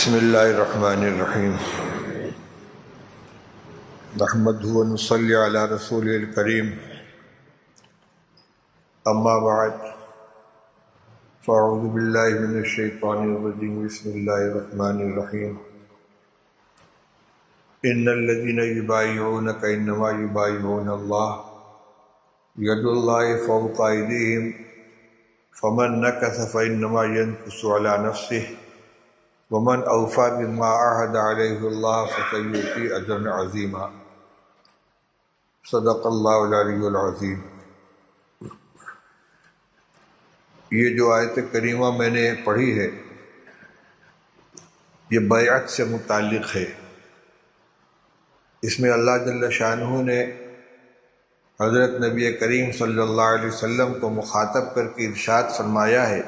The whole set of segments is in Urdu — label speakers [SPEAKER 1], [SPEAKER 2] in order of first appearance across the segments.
[SPEAKER 1] بسم اللہ الرحمن الرحیم نحمدہ و نصلی علی رسولہ الکریم اما بعد فاعوذ باللہ من الشیطان الرجیم بسم اللہ الرحمن الرحیم ان الذین یبایعونک انما یبایعون اللہ ید اللہ فوق ایدیہم فمن نکث فانما ینکث علی نفسہ ومن اوفى بما عاهد عليه الله فسيؤتيه اجرا عظيما صدق اللہ العلی العظیم۔ یہ جو آیت کریمہ میں نے پڑھی ہے یہ بیعت سے متعلق ہے۔ اس میں اللہ جل شانہ نے حضرت نبی کریم صلی اللہ علیہ وسلم کو مخاطب کر کے ارشاد فرمایا ہے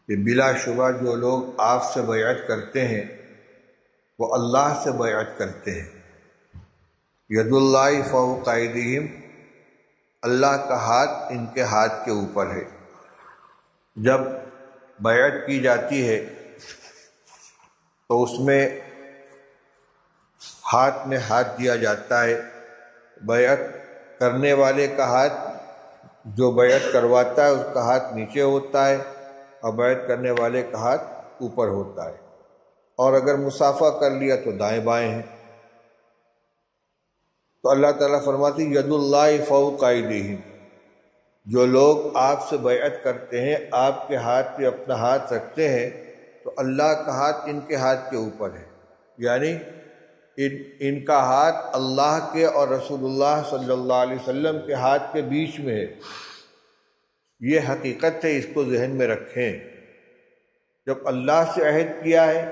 [SPEAKER 1] کہ بلا شبہ جو لوگ آپ سے بیعت کرتے ہیں وہ اللہ سے بیعت کرتے ہیں۔ ید اللہ فوق ایدیہم، اللہ کا ہاتھ ان کے ہاتھ کے اوپر ہے۔ جب بیعت کی جاتی ہے تو اس میں ہاتھ میں ہاتھ دیا جاتا ہے۔ بیعت کرنے والے کا ہاتھ، جو بیعت کرواتا ہے اس کا ہاتھ نیچے ہوتا ہے اور بیعت کرنے والے کا ہاتھ اوپر ہوتا ہے، اور اگر مصافحہ کر لیا تو دائیں بائیں ہیں۔ تو اللہ تعالیٰ فرماتی ید اللہ فوق ایدیہم، جو لوگ آپ سے بیعت کرتے ہیں، آپ کے ہاتھ پہ اپنا ہاتھ رکھتے ہیں تو اللہ کا ہاتھ ان کے ہاتھ کے اوپر ہے، یعنی ان کا ہاتھ اللہ کے اور رسول اللہ صلی اللہ علیہ وسلم کے ہاتھ کے بیچ میں ہے۔ یہ حقیقت ہے، اس کو ذہن میں رکھیں۔ جب اللہ سے عہد کیا ہے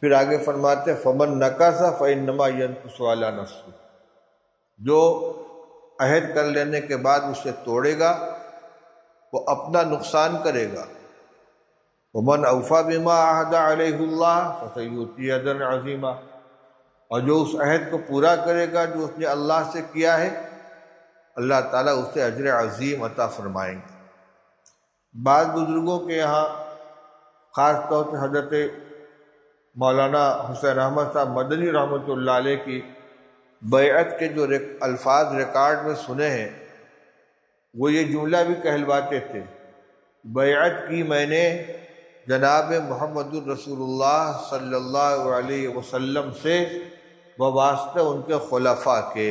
[SPEAKER 1] پھر آگے فرماتے فمن نکث فانما ینکث علی نفسہ، جو عہد کر لینے کے بعد اسے توڑے گا وہ اپنا نقصان کرے گا۔ ومن اوفی بما عہد علیہ اللہ فسیؤتیہ اجرا عظیما، اور جو اس عہد کو پورا کرے گا جو اس نے اللہ سے کیا ہے، اللہ تعالیٰ اسے اجر عظیم عطا فرمائیں گے۔ بعض بزرگوں کے یہاں خاص طور سے حضرت مولانا حسین احمد صاحب مدنی رحمۃ اللہ علیہ کی بیعت کے جو الفاظ ریکارڈ میں سنے ہیں وہ یہ جملہ بھی کہلواتے تھے، بیعت کی میں نے جناب محمد الرسول اللہ صلی اللہ علیہ وسلم سے بواسطہ ان کے خلفاء کے۔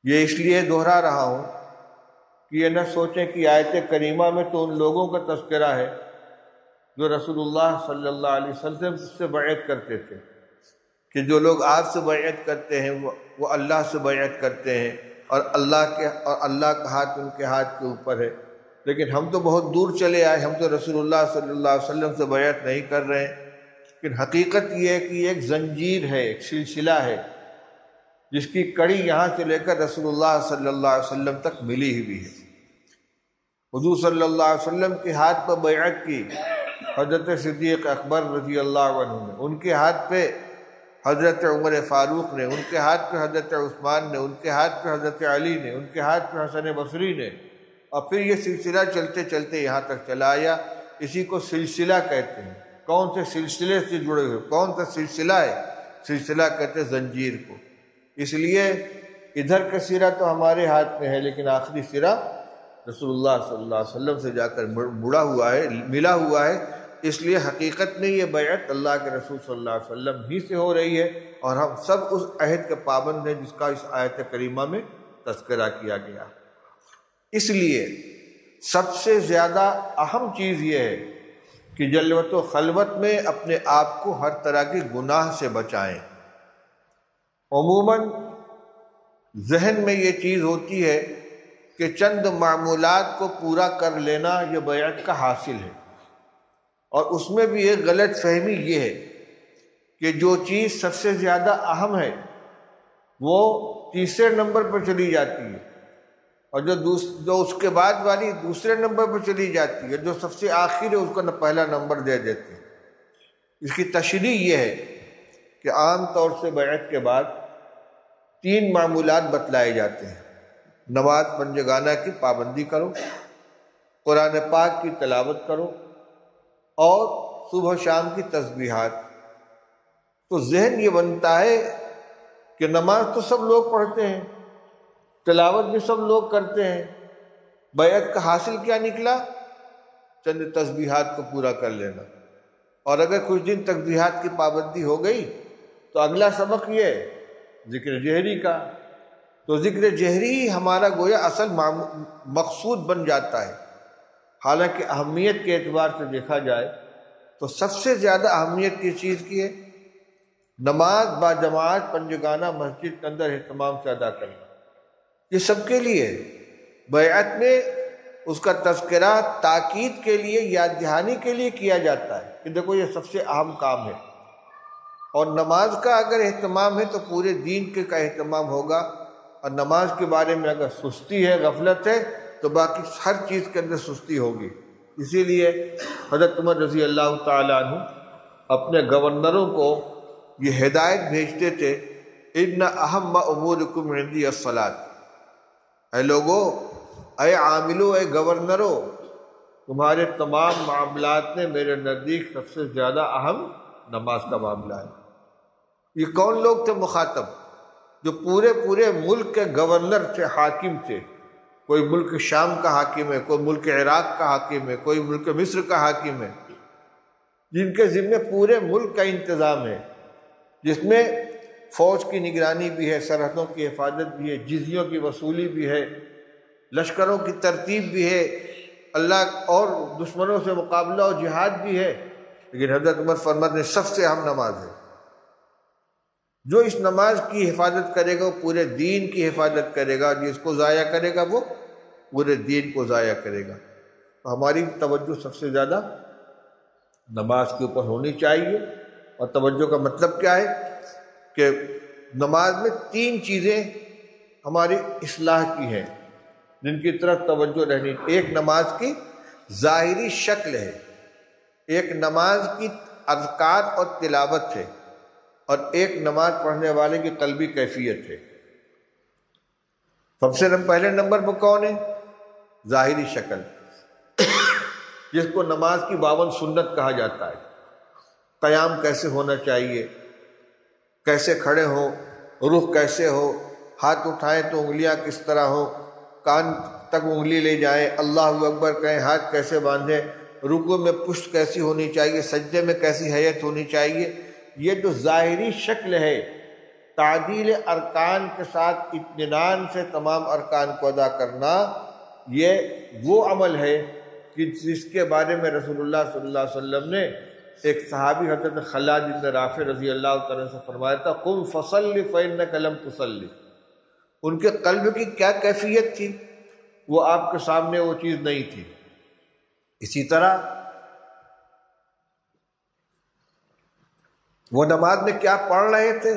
[SPEAKER 1] یہ اس لیے دہرا رہا ہوں کہ یہ نہ سوچیں کہ آیت کریمہ میں تو ان لوگوں کا تذکرہ ہے جو رسول اللہ صلی اللہ علیہ وسلم سے بیعت کرتے تھے، کہ جو لوگ آپ سے بیعت کرتے ہیں وہ اللہ سے بیعت کرتے ہیں اور اللہ کا ہاتھ ان کے ہاتھ کے اوپر ہے۔ لیکن ہم تو بہت دور چلے آئے، ہم تو رسول اللہ صلی اللہ علیہ وسلم سے بیعت نہیں کر رہے ہیں۔ لیکن حقیقت یہ ہے کہ یہ ایک زنجیر ہے، ایک سلسلہ ہے جس کی کڑی یہاں سے لے کر رسول اللہ صلی اللہ علیہ وسلم تک ملی ہوئی ہے۔ حضور صلی اللہ علیہ وسلم کے ہاتھ پر بیعت کی حضرت صدیق اکبر رضی اللہ عنہ نے، ان کے ہاتھ پہ حضرت عمر فاروق نے، ان کے ہاتھ پہ حضرت عثمان نے، ان کے ہاتھ پہ حضرت علی نے، ان کے ہاتھ پہ حسن بصری نے، اور پھر یہ سلسلہ چلتے چلتے یہاں تک چلا آیا۔ اسی کو سلسلہ کہتے ہیں۔ کون سے سلسلے سے جڑے ہوئے، کون سا سلسلہ ہے؟ سلسلہ کہتے ہیں زنجیر کو۔ اس لیے ادھر کا سرا تو ہمارے ہاتھ میں ہے لیکن آخری سرا رسول اللہ صلی اللہ علیہ وسلم سے جا کر مڑا ہوا ہے، ملا ہوا ہے۔ اس لیے حقیقت میں یہ بیعت اللہ کے رسول صلی اللہ علیہ وسلم ہی سے ہو رہی ہے، اور ہم سب اس عہد کے پابند ہیں جس کا اس آیت کریمہ میں تذکرہ کیا گیا۔ اس لیے سب سے زیادہ اہم چیز یہ ہے کہ جلوت و خلوت میں اپنے آپ کو ہر طرح کے گناہ سے بچائیں۔ عموماً ذہن میں یہ چیز ہوتی ہے کہ چند معمولات کو پورا کر لینا یہ بیعت کا حاصل ہے، اور اس میں بھی ایک غلط فہمی یہ ہے کہ جو چیز سب سے زیادہ اہم ہے وہ تیسرے نمبر پر چلی جاتی ہے، اور جو اس کے بعد والی دوسرے نمبر پر چلی جاتی ہے، جو سب سے آخر ہے اس کو پہلا نمبر دے دیتے ہیں۔ اس کی تشریح یہ ہے کہ عام طور سے بیعت کے بعد 3 معمولات بتلائے جاتے ہیں۔ نماز پنجگانہ کی پابندی کرو، قرآن پاک کی تلاوت کرو، اور صبح شام کی تسبیحات، تو ذہن یہ بنتا ہے کہ نماز تو سب لوگ پڑھتے ہیں، تلاوت بھی سب لوگ کرتے ہیں، بیعت کا حاصل کیا نکلا؟ چند تسبیحات کو پورا کر لینا۔ اور اگر کچھ دن تسبیحات کی پابندی ہو گئی تو اگلا سبق یہ ہے ذکر جہری کا، تو ذکر جہری ہی ہمارا گویا اصل مقصود بن جاتا ہے۔ حالانکہ اہمیت کے اعتبار سے دیکھا جائے تو سب سے زیادہ اہمیت کس چیز کی ہے؟ نماز با جماعت پنجگانہ مسجد کے اندر اہتمام سے ادا کرنا، یہ سب کے لیے۔ بیعت میں اس کا تذکرہ تاکید کے لیے، یاد دہانی کے لیے کیا جاتا ہے کہ دیکھو یہ سب سے اہم کام ہے، اور نماز کا اگر اہتمام ہے تو پورے دین کا اہتمام ہوگا، اور نماز کے بارے میں اگر سستی ہے، غفلت ہے، تو باقی ہر چیز کے اندر سستی ہوگی۔ اسی لیے حضرت عمر رضی اللہ تعالیٰ عنہ اپنے گورنروں کو یہ ہدایت بھیجتے تھے، ان اہم امورکم عندی الصلاۃ، اے لوگو، اے عاملو، اے گورنرو، تمہارے تمام معاملات میں میرے نزدیک سب سے زیادہ اہم نماز کا معاملہ ہے۔ یہ کون لوگ تھے مخاطب؟ جو پورے ملک کے گورنر تھے، حاکم تھے۔ کوئی ملک شام کا حاکم ہے، کوئی ملک عراق کا حاکم ہے، کوئی ملک مصر کا حاکم ہے، جن کے ذمے پورے ملک کا انتظام ہے، جس میں فوج کی نگرانی بھی ہے، سرحدوں کی حفاظت بھی ہے، جزیوں کی وصولی بھی ہے، لشکروں کی ترتیب بھی ہے، اللہ اور دشمنوں سے مقابلہ اور جہاد بھی ہے۔ لیکن حضرت عمر فرماتے ہیں سب سے اہم نماز ہے۔ جو اس نماز کی حفاظت کرے گا وہ پورے دین کی حفاظت کرے گا، جس کو ضائع کرے گا وہ پورے دین کو ضائع کرے گا۔ تو ہماری توجہ سب سے زیادہ نماز کے اوپر ہونی چاہیے۔ اور توجہ کا مطلب کیا ہے کہ نماز میں 3 چیزیں ہماری اصلاح کی ہیں جن کی طرف توجہ رہنی۔ ایک نماز کی ظاہری شکل ہے، ایک نماز کی اذکار اور تلاوت ہے، اور ایک نماز پڑھنے والے کی قلبی کیفیت ہے۔ سب سے پہلے نمبر پر کون ہے؟ ظاہری شکل، جس کو نماز کی 52 سنت کہا جاتا ہے۔ قیام کیسے ہونا چاہیے، کیسے کھڑے ہو، رخ کیسے ہو، ہاتھ اٹھائیں تو انگلیاں کس طرح ہو، کان تک انگلی لے جائیں، اللہ اکبر کہیں، ہاتھ کیسے باندھیں، رکوع میں پشت کیسی ہونی چاہیے، سجدے میں کیسی حیت ہونی چاہیے۔ یہ جو ظاہری شکل ہے، تعدیل ارکان کے ساتھ اطمینان سے تمام ارکان کو ادا کرنا، یہ وہ عمل ہے کہ جس کے بارے میں رسول اللہ صلی اللہ علیہ وسلم نے ایک صحابی حضرت خلاد بن رافع رضی اللہ تعالیٰ سے فرمایا تھا، قم فصلی فإنک لم تصلی۔ ان کے قلب کی کیا کیفیت تھی؟ وہ آپ کے سامنے وہ چیز نہیں تھی۔ اسی طرح وہ نماز میں کیا پڑھ رہے تھے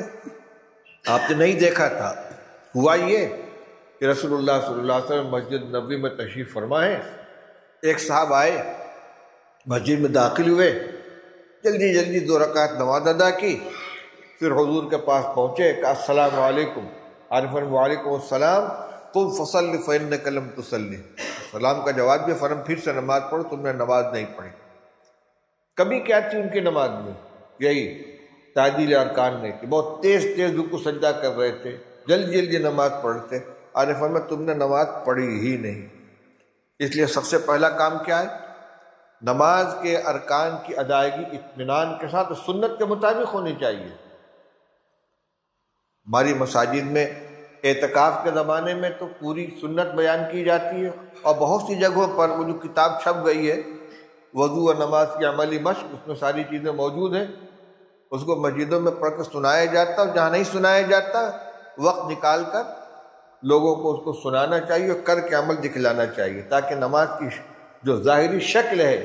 [SPEAKER 1] آپ نے نہیں دیکھا تھا۔ ہوا یہ کہ رسول اللہ صلی اللہ علیہ وسلم مسجد نبوی میں تشریف فرما ہے، ایک صاحب آئے، مسجد میں داخل ہوئے، جلدی 2 رکعت نماز ادا کی، پھر حضور کے پاس پہنچے، کہا السلام علیکم، عارفاً وعلیکم السلام، قم فصلی فإنک لم تصلی۔ سلام کا جواب بھی فرم پھر سے نماز پڑھو، تم نے نماز نہیں پڑھی۔ کبھی کیا تھی ان کی نماز میں؟ یہی تعدیل ارکان نہیں تھی، بہت تیز رکوع سجدہ کر رہے تھے، جلدی نماز پڑھتے۔ عارفاً میں تم نے نماز پڑھی ہی نہیں۔ اس لیے سب سے پہلا کام کیا ہے؟ نماز کے ارکان کی ادائیگی اطمینان کے ساتھ سنت کے مطابق ہونی چاہیے۔ ہماری مساجد میں اعتکاف کے زمانے میں تو پوری سنت بیان کی جاتی ہے، اور بہت سی جگہوں پر وہ جو کتاب چھپ گئی ہے وضو اور نماز کی عملی مشق، اس میں ساری چیزیں موجود ہیں، اس کو مسجدوں میں پڑھ کر سنایا جاتا، اور جہاں نہیں سنایا جاتا وقت نکال کر لوگوں کو اس کو سنانا چاہیے اور کر کے عمل دکھلانا چاہیے، تاکہ نماز کی جو ظاہری شکل ہے،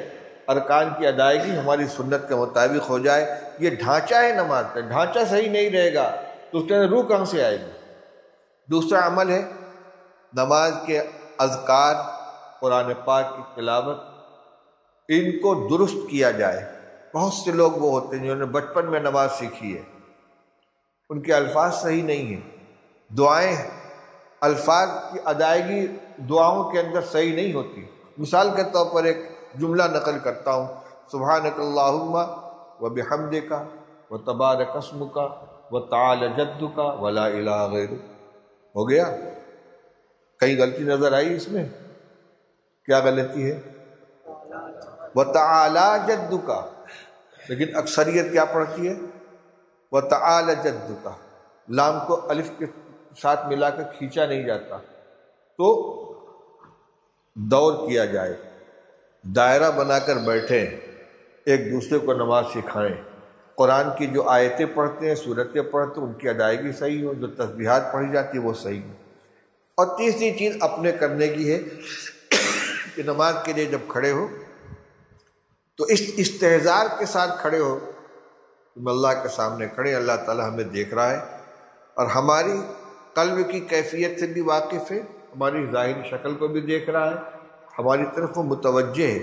[SPEAKER 1] ارکان کی ادائیگی ہماری سنت کے مطابق ہو جائے۔ یہ ڈھانچہ ہے نماز کا، ڈھانچہ صحیح نہیں رہے گا تو اس کے اندر روح کہاں سے آئے گی؟ دوسرا عمل ہے نماز کے اذکار، قرآن پاک کی تلاوت، ان کو درست کیا جائے۔ بہت سے لوگ وہ ہوتے ہیں جنہوں نے بچپن میں نماز سیکھی ہے، ان کے الفاظ صحیح نہیں ہیں، دعائیں، الفاظ کی ادائیگی دعاؤں کے اندر صحیح نہیں ہوتی۔ مثال کے طور پر ایک جملہ نقل کرتا ہوں، سبحانک اللہم و بحمدک و تبارک اسمک و تعالی جدک ولا الہ غیرک۔ ہو گیا؟ کہیں غلطی نظر آئی اس میں؟ کیا غلطی ہے؟ وَتَعَالَى جَدُّكَ، لیکن اکثریت کیا پڑھتی ہے؟ وَتَعَالَى جَدُّكَ، لام کو الف کے ساتھ ملا کر کھینچا نہیں جاتا، تو دور کیا جائے، دائرہ بنا کر بیٹھیں، ایک دوسرے کو نماز سکھائیں، قرآن کی جو آیتیں پڑھتے ہیں، سورتیں پڑھتے ہیں، ان کی ادائیگی صحیح ہو، جو تسبیحات پڑھی جاتی ہے وہ صحیح ہو۔ اور تیسری چیز اپنے کرنے کی ہے کہ نماز کے لیے جب کھڑے ہو تو اس استحضار کے ساتھ کھڑے ہو، تم اللہ کے سامنے کھڑے، اللہ تعالیٰ ہمیں دیکھ رہا ہے اور ہماری قلب کی کیفیت سے بھی واقف ہے، ہماری ظاہری شکل کو بھی دیکھ رہا ہے، ہماری طرف وہ متوجہ ہے۔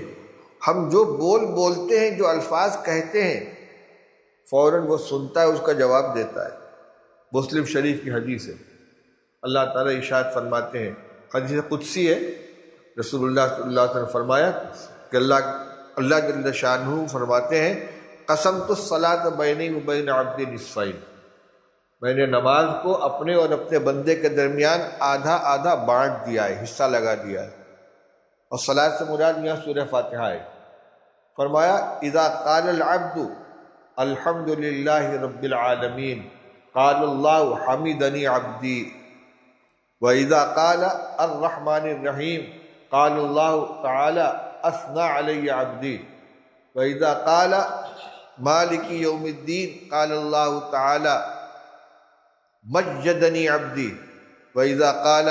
[SPEAKER 1] ہم جو بولتے ہیں، جو الفاظ کہتے ہیں، فوراً وہ سنتا ہے، اس کا جواب دیتا ہے۔ مسلم شریف کی حدیث ہے، اللہ تعالیٰ ارشاد فرماتے ہیں، حدیث قدسی ہے، رسول اللہ صلی اللہ علیہ وسلم فرمایا کہ اللہ جل شانہ فرماتے ہیں، قسمت الصلاۃ بینی و بین عبدی نصفین، میں نے نماز کو اپنے اور اپنے بندے کے درمیان آدھا آدھا بانٹ دیا ہے، حصہ لگا دیا ہے۔ اور صلاۃ سے مراد یہاں سورہ فاتحہ ہے۔ فرمایا اذا قال العبد الحمد للہ رب العالمین قال اللہ حمدنی عبدی، وَإِذَا قَالَ الرَّحْمَنِ الرَّحِيمِ قَالَ اللَّهُ تَعَالَى أَثْنَى عَلَيَّ عَبْدِي، وَإِذَا قَالَ مَالِكِ يَوْمِ الدِّينِ قَالَ اللَّهُ تَعَالَى مَجَّدَنِي عَبْدِي، وَإِذَا قَالَ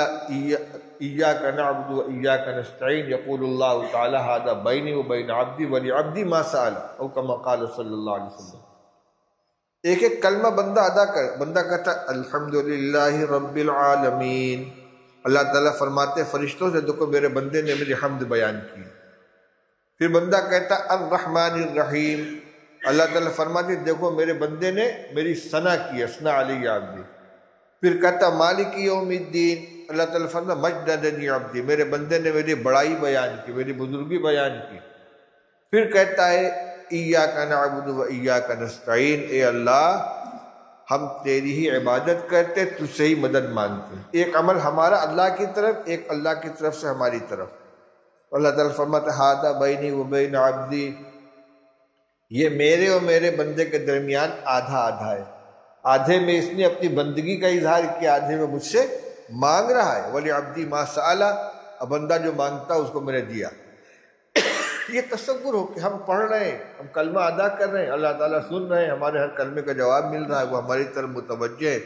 [SPEAKER 1] إِيَّاكَ نَعْبُدُ وَإِيَّاكَ نَسْتَعِينُ يَقُولُ اللَّهُ تَعَالَى هَذَا بَيْنِي وَبَيْنَ عَبْدِي وَلِعَبْدِي مَا سَأَلَ، أو كما قال صلی اللہ علیہ وسلم۔ ایک ایک کلمہ بندہ کہتا ہے الحمدللہ رب العالمین، اللہ تعالیٰ فرماتے ہیں فرشتوں سے، دیکھو میرے بندے نے میری حمد بیان کی۔ پھر بندہ کہتا ہے الرحمن الرحیم، اللہ تعالیٰ فرماتے ہیں دیکھو میرے بندے نے میری ثنا کی، اثنا علی عبدی۔ پھر کہتا مالک یوم الدین، اللہ تعالیٰ فرماتا مجدنی عبدی، میرے بندے نے میری بڑائی بیان کی، میری بزرگی بیان کی۔ پھر کہتا ہے ایاک نعبد و ایاک نستعین، اے اللہ ہم تیری ہی عبادت کرتے، تجھ سے ہی مدد مانگتے، ایک عمل ہمارا اللہ کی طرف، ایک اللہ کی طرف سے ہماری طرف۔ اللہ تعالیٰ فرماتا ہے ھذا بینی و بین عبدی، یہ میرے اور میرے بندے کے درمیان آدھا آدھا ہے، آدھے میں اس نے اپنی بندگی کا اظہار کیا، آدھے میں مجھ سے مانگ رہا ہے۔ وَلِعَبْدِي مَا سَأَلَ، اب بندہ جو مانگتا اس کو میں نے دیا۔ یہ تصور ہو کہ ہم پڑھ رہے ہیں، ہم کلمہ ادا کر رہے ہیں، اللہ تعالیٰ سن رہے ہیں، ہمارے ہر کلمے کا جواب مل رہا ہے، وہ ہماری طرف متوجہ ہے،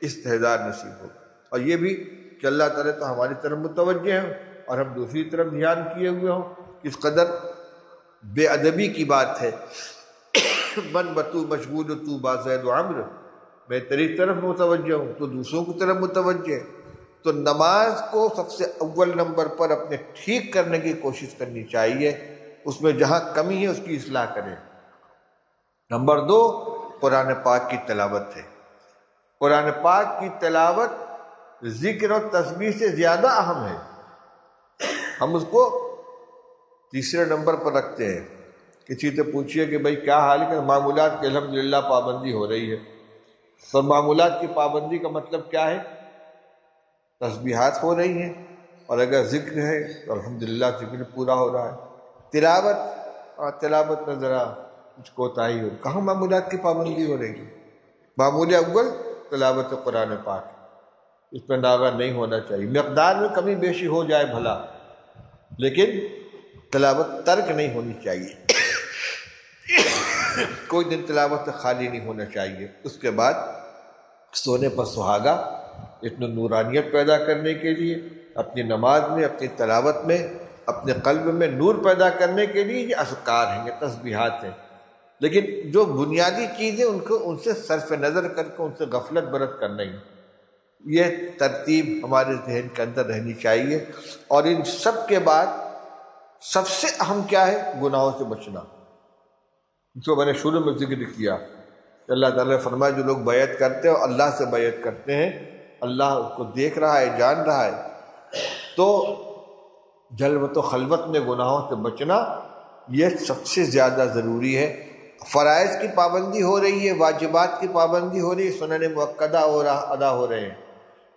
[SPEAKER 1] استحضار نصیب ہو۔ اور یہ بھی کہ اللہ تعالیٰ تو ہماری طرف متوجہ ہیں اور ہم دوسری طرف دھیان کیے ہوئے ہوں، کس قدر بے ادبی کی بات ہے۔ من بتو مشغول تو با زید و عمر، میں تیری طرف متوجہ ہوں تو دوسروں کی طرف متوجہ ہے۔ تو نماز کو سب سے اول نمبر پر اپنے ٹھیک کرنے کی کوشش کرنی چاہیے، اس میں جہاں کمی ہے اس کی اصلاح کریں۔ نمبر 2 قرآن پاک کی تلاوت ہے۔ قرآن پاک کی تلاوت ذکر اور تسبیح سے زیادہ اہم ہے، ہم اس کو تیسرے نمبر پر رکھتے ہیں۔ کسی سے پوچھئے کہ بھائی کیا حال ہے، کہ معمولات کی الحمدللہ پابندی ہو رہی ہے۔ تو معمولات کی پابندی کا مطلب کیا ہے؟ تسبیحات ہو رہی ہیں، اور اگر ذکر ہے تو الحمدللہ ذکر پورا ہو رہا ہے۔ تلاوت میں ذرا کچھ کوتاہی ہو، کہاں معمولات کی پابندی ہو رہی ہے؟ معمول اول تلاوت قرآن پاک، اس پہ ناغہ نہیں ہونا چاہیے، مقدار میں کمی بیشی ہو جائے بھلا، لیکن تلاوت ترک نہیں ہونی چاہیے، کوئی دن تلاوت سے خالی نہیں ہونا چاہیے۔ اس کے بعد سونے پر سہاگا، اس میں نورانیت پیدا کرنے کے لیے، اپنی نماز میں، اپنی تلاوت میں، اپنے قلب میں نور پیدا کرنے کے لیے یہ اذکار ہیں، یہ تسبیحات ہیں، لیکن جو بنیادی چیزیں ان سے صرف نظر کر کے ان سے غفلت برت کر نہیں، یہ ترتیب ہمارے ذہن کے اندر رہنی چاہیے۔ اور ان سب کے بعد سب سے اہم کیا ہے؟ گناہوں سے بچنا، جو میں نے شروع میں ذکر کیا کہ اللہ تعالیٰ نے فرمایا جو لوگ بیعت کرتے ہیں اور اللہ سے بیعت کرتے ہیں، اللہ اس کو دیکھ رہا ہے، جان رہا ہے، تو جلوت و خلوت میں گناہوں سے بچنا یہ سب سے زیادہ ضروری ہے۔ فرائض کی پابندی ہو رہی ہے، واجبات کی پابندی ہو رہی ہے، سنن مؤکدہ ادا ہو رہے ہیں،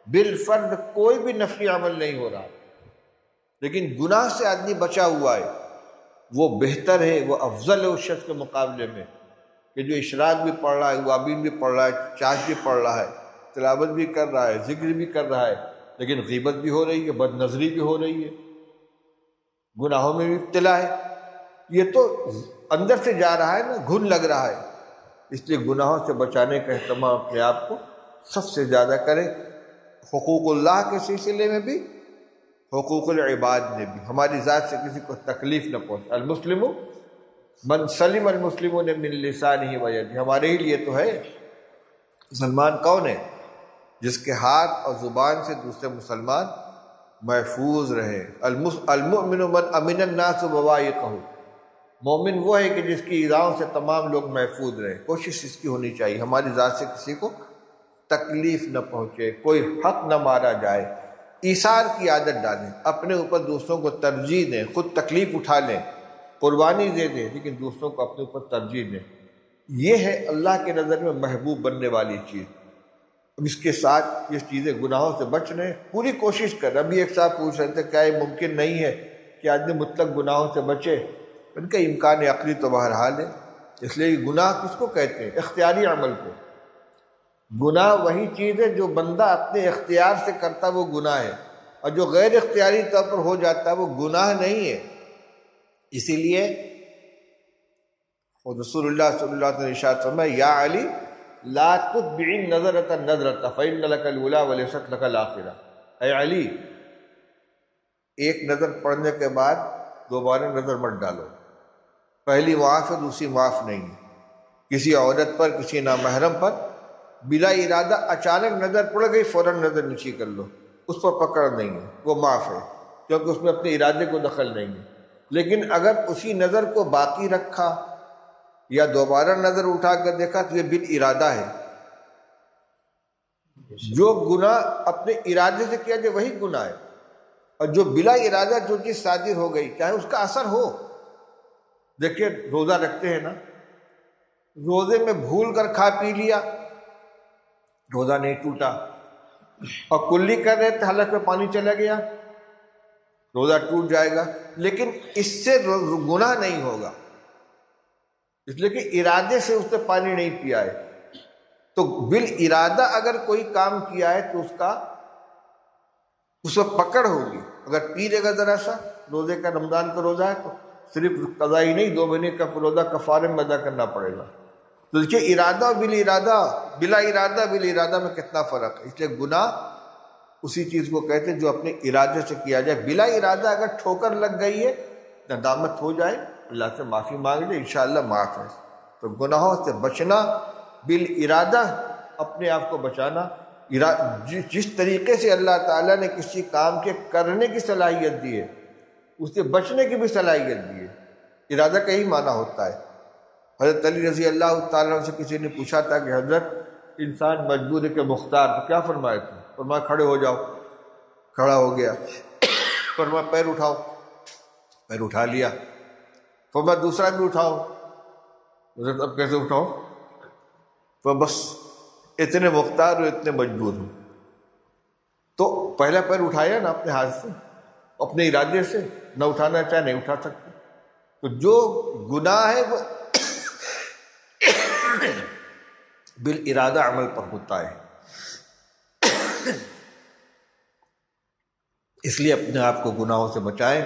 [SPEAKER 1] بالفرض کوئی بھی نفلی عمل نہیں ہو رہا، لیکن گناہ سے آدمی بچا ہوا ہے، وہ بہتر ہے، وہ افضل ہے اس شخص کے مقابلے میں کہ جو اشراق بھی پڑھ رہا ہے، اوابین بھی پڑھ رہا ہے، چاش بھی پڑھ رہا ہے، تلاوت بھی کر رہا ہے، ذکر بھی کر رہا ہے، لیکن غیبت بھی ہو رہی ہے، بد نظری بھی ہو رہی ہے، گناہوں میں بھی ابتلا ہے۔ یہ تو اندر سے جا رہا ہے نا، گھن لگ رہا ہے، اس لیے گناہوں سے بچانے کا اہتمام اپنے آپ کو سب سے زیادہ کریں، حقوق اللہ کے سلسلے میں بھی، حقوق العباد میں بھی، ہماری ذات سے کسی کو تکلیف نہ پہنچے۔ المسلم من سلم المسلمون من لسانہ و یدہ، ہمارے ہی لیے تو ہے۔ مسلمان کون ہے؟ جس کے ہاتھ اور زبان سے دوسرے مسلمان محفوظ رہے۔ المؤمن من امن الناس بوائقہ، مومن وہ ہے کہ جس کی ایذاؤں سے تمام لوگ محفوظ رہیں۔ کوشش اس کی ہونی چاہیے ہماری ذات سے کسی کو تکلیف نہ پہنچے، کوئی حق نہ مارا جائے، ایثار کی عادت ڈالیں، اپنے اوپر دوسروں کو ترجیح دیں، خود تکلیف اٹھا لیں، قربانی دے دیں، لیکن دوسروں کو اپنے اوپر ترجیح دیں۔ یہ ہے اللہ کے نظر میں محبوب بننے والی چیز۔ اب اس کے ساتھ یہ چیزیں گناہوں سے بچنے پوری کوشش کر۔ ابھی ایک صاحب پوچھ رہے تھے کیا یہ ممکن نہیں ہے کہ آدمی مطلق گناہوں سے بچے؟ ان کا امکان عقلی تو بہرحال ہے، اس لیے گناہ کس کو کہتے ہیں؟ اختیاری عمل کو۔ گناہ وہی چیز ہے جو بندہ اپنے اختیار سے کرتا وہ گناہ ہے، اور جو غیر اختیاری طور پر ہو جاتا ہے وہ گناہ نہیں ہے۔ اسی لیے رسول اللہ صلی اللہ علیہ وسلم نے ارشاد فرمایا یا علی لا تتبع النظرۃ النظرۃ فإن لك الأولى وليست لك الآخرة، اے علی ایک نظر پڑنے کے بعد دوبارہ نظر مت ڈالو، پہلی معاف ہے دوسری معاف نہیں ہے۔ کسی عورت پر، کسی نامحرم پر بلا ارادہ اچانک نظر پڑ گئی، فوراً نظر نیچی کر لو، اس پر پکڑ نہیں ہے، وہ معاف ہے، کیونکہ اس میں اپنے ارادے کو دخل نہیں ہے۔ لیکن اگر اسی نظر کو باقی رکھا یا دوبارہ نظر اٹھا کر دیکھا تو یہ بالارادہ ہے۔ جو گناہ اپنے ارادے سے کیا جائے وہی گناہ ہے، اور جو بلا ارادہ جو چیز صادر ہو گئی چاہے اس کا اثر ہو۔ دیکھیے روزہ رکھتے ہیں نا، روزے میں بھول کر کھا پی لیا، روزہ نہیں ٹوٹا، اور کلی کر رہے تھے حلق میں پانی چلا گیا، روزہ ٹوٹ جائے گا، لیکن اس سے گناہ نہیں ہوگا، اس لیے کہ ارادے سے اس نے پانی نہیں پیا ہے۔ تو بالارادہ اگر کوئی کام کیا ہے تو اس پر پکڑ ہوگی۔ اگر پی لے گا ذرا سا، روزے کا رمضان کا روزہ ہے تو صرف قضا ہی نہیں، 2 مہینے کا روزہ کفارے میں ادا کرنا پڑے گا۔ تو دیکھیے ارادہ اور بلا ارادہ میں کتنا فرق ہے۔ اس لیے گناہ اسی چیز کو کہتے ہیں جو اپنے ارادے سے کیا جائے۔ بلا ارادہ اگر ٹھوکر لگ گئی ہے، ندامت ہو جائے، اللہ سے معافی مانگ لے، انشاءاللہ معاف ہے۔ تو گناہوں سے بچنا، بالارادہ اپنے آپ کو بچانا، جس طریقے سے اللہ تعالیٰ نے کسی کام کے کرنے کی صلاحیت دی ہے، اس سے بچنے کی بھی صلاحیت دی ہے۔ ارادہ کا ہی معنی ہوتا ہے۔ حضرت علی رضی اللہ تعالیٰ عنہ سے کسی نے پوچھا تھا کہ حضرت انسان مجبور ہے کہ مختار، تو کیا فرمایا تھا؟ فرمایا کھڑے ہو جاؤ، کھڑا ہو گیا۔ فرمایا پیر اٹھاؤ، پیر اٹھا لیا۔ فرمایا دوسرا بھی اٹھاؤ، حضرت اب کیسے اٹھاؤ؟ تو بس اتنے مختار ہو، اتنے مجبور ہو۔ تو پہلا پیر اٹھایا نا اپنے ہاتھ سے، اپنے ارادے سے، نہ اٹھانا چاہے نہیں اٹھا سکتے۔ تو جو گناہ ہے وہ بالارادہ عمل پر ہوتا ہے۔ اس لیے اپنے آپ کو گناہوں سے بچائیں،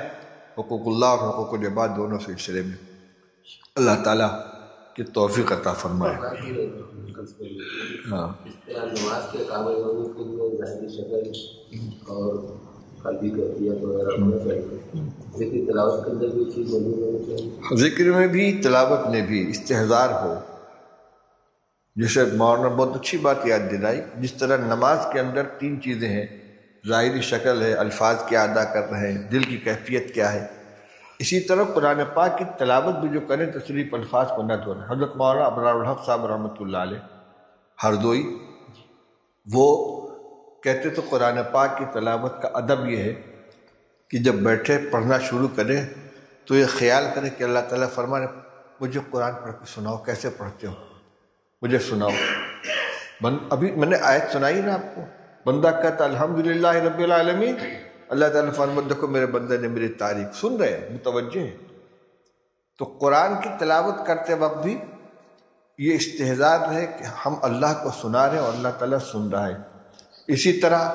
[SPEAKER 1] حقوق اللہ اور حقوق العباد دونوں سلسلے میں۔ اللہ تعالیٰ کی توفیق عطا فرمائے۔ ہاں،
[SPEAKER 2] اس طرح نماز کے قابل ہونے کے لیے ظاہری شکل اور قلبی کیفیت وغیرہ ہونا چاہیے، لیکن تلاوت کے اندر بھی چیز موجود ہونی چاہیے۔
[SPEAKER 1] ذکر میں بھی، تلاوت میں بھی استحضار ہو۔ جیسے مولانا بہت اچھی بات یاد دلائی، جس طرح نماز کے اندر 3 چیزیں ہیں، ظاہری شکل ہے، الفاظ کیا ادا کر رہے ہیں، دل کی کیفیت کیا ہے، اسی طرح قرآن پاک کی تلاوت بھی جو کریں تو صرف الفاظ کو نہ دھونا۔ حضرت مولانا ابرار الحق صاحب رحمۃ اللہ علیہ ہردوئی، وہ کہتے تو قرآن پاک کی تلاوت کا ادب یہ ہے کہ جب بیٹھے پڑھنا شروع کریں تو یہ خیال کرے کہ اللہ تعالیٰ فرمانے مجھے قرآن پڑھ کے سناؤ، کیسے پڑھتے ہو مجھے سناؤ۔ ابھی میں نے آیت سنائی نا آپ کو، بندہ کہتا الحمدللہ رب العالمین، اللہ تعالیٰ فرماتا دیکھو میرے بندے نے میری تعریف، سن رہے ہیں، متوجہ ہیں۔ تو قرآن کی تلاوت کرتے وقت بھی یہ استحضار ہے کہ ہم اللہ کو سنا رہے ہیں اور اللہ تعالیٰ سن رہا ہے۔ اسی طرح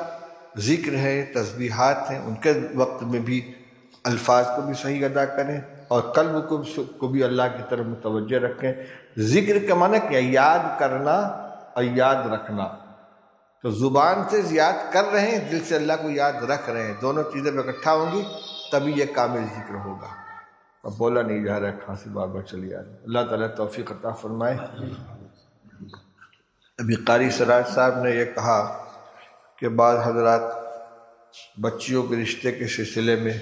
[SPEAKER 1] ذکر ہے، تسبیحات ہیں، ان کے وقت میں بھی الفاظ کو بھی صحیح ادا کریں اور قلب کو بھی اللہ کی طرف متوجہ رکھیں۔ ذکر کا معنی کیا؟ یاد کرنا اور یاد رکھنا۔ تو زبان سے یاد کر رہے ہیں، دل سے اللہ کو یاد رکھ رہے ہیں، دونوں چیزیں اکٹھا ہوں گی تبھی یہ کامل ذکر ہوگا۔ اب بولا نہیں جا رہا ہے، کھانسی بار بار چلی آ رہی ہے۔ اللہ تعالیٰ توفیق عطا فرمائے۔ ابھی قاری سراج صاحب نے یہ کہا کہ بعض حضرات بچیوں کے رشتے کے سلسلے میں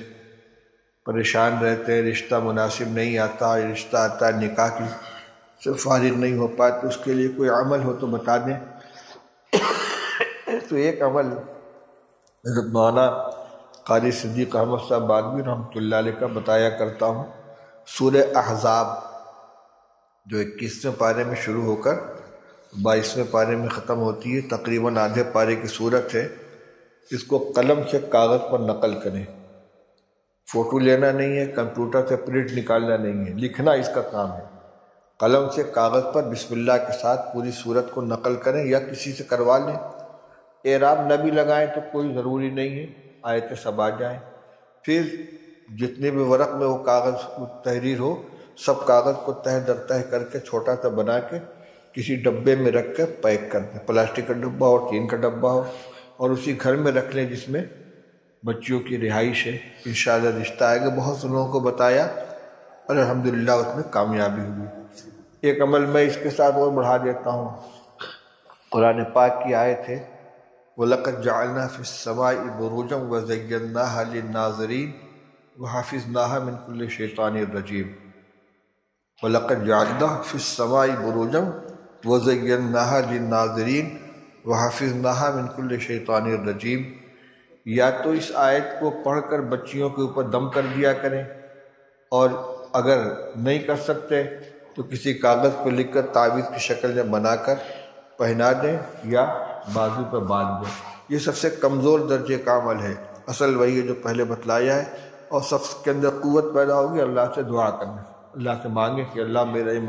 [SPEAKER 1] پریشان رہتے ہیں، رشتہ مناسب نہیں آتا، رشتہ آتا ہے نکاح کی سے فارغ نہیں ہو پاتے، اس کے لیے کوئی عمل ہو تو بتا دیں۔ تو ایک عمل حضرت مولانا قاری صدیق احمد صاحب بادوی رحمۃ اللہ علیہ کا بتایا کرتا ہوں۔ سورہ احزاب جو 21ویں پارے میں شروع ہو کر 22ویں پارے میں ختم ہوتی ہے، تقریباً آدھے پارے کی صورت ہے۔ اس کو قلم سے کاغذ پر نقل کریں، فوٹو لینا نہیں ہے، کمپیوٹر سے پرنٹ نکالنا نہیں ہے، لکھنا اس کا کام ہے۔ قلم سے کاغذ پر بسم اللہ کے ساتھ پوری صورت کو نقل کریں یا کسی سے کروا لیں۔ اعراب نہ بھی لگائیں تو کوئی ضروری نہیں ہے، آیتیں سب آ جائیں۔ پھر جتنے بھی ورق میں وہ کاغذ تحریر ہو، سب کاغذ کو تہہ در تہہ کر کے چھوٹا سا بنا کے کسی ڈبے میں رکھ کے پیک کر دیں، پلاسٹک کا ڈبہ ہو، ٹین کا ڈبہ ہو، اور اسی گھر میں رکھ لیں جس میں بچیوں کی رہائش ہے۔ انشاءاللہ رشتہ آئے گا۔ بہت سے لوگوں کو بتایا اور الحمدللہ اس میں کامیابی ہوئی۔ ایک عمل میں اس کے ساتھ اور بڑھا دیتا ہوں۔ قرآن پاک کی آیت ہے وَلَقَدْ جَعَلْنَا فِي السَّمَاءِ بُرُوجًا وَزَيَّنَّاهَا لِلنَّاظِرِينَ وَحَفِظْنَاهَا مِنْ كُلِّ شَيْطَانٍ رَجِيمٍ۔ وَلَقَدْ جَعَلْنَا فِي السَّمَاءِ بُرُوجًا وَزَيَّنَّاهَا لِلنَّاظِرِينَ وَحَفِظْنَاهَا مِنْ كُلِّ شَيْطَانٍ رَجِيمٍ۔ یا تو اس آیت کو پڑھ کر بچیوں کے اوپر دم کر دیا کریں، اور اگر نہیں کر سکتے تو کسی کاغذ پہ لکھ کر تعویذ کی شکل میں بنا کر پہنا دیں یا بازو پہ باندھ دیں۔ یہ سب سے کمزور درجے کا عمل ہے، اصل وہی ہے جو پہلے بتلایا ہے، اور سب کے اندر قوت پیدا ہوگی۔ اللہ سے دعا کرنا، اللہ سے مانگیں کہ اللہ میرا یہ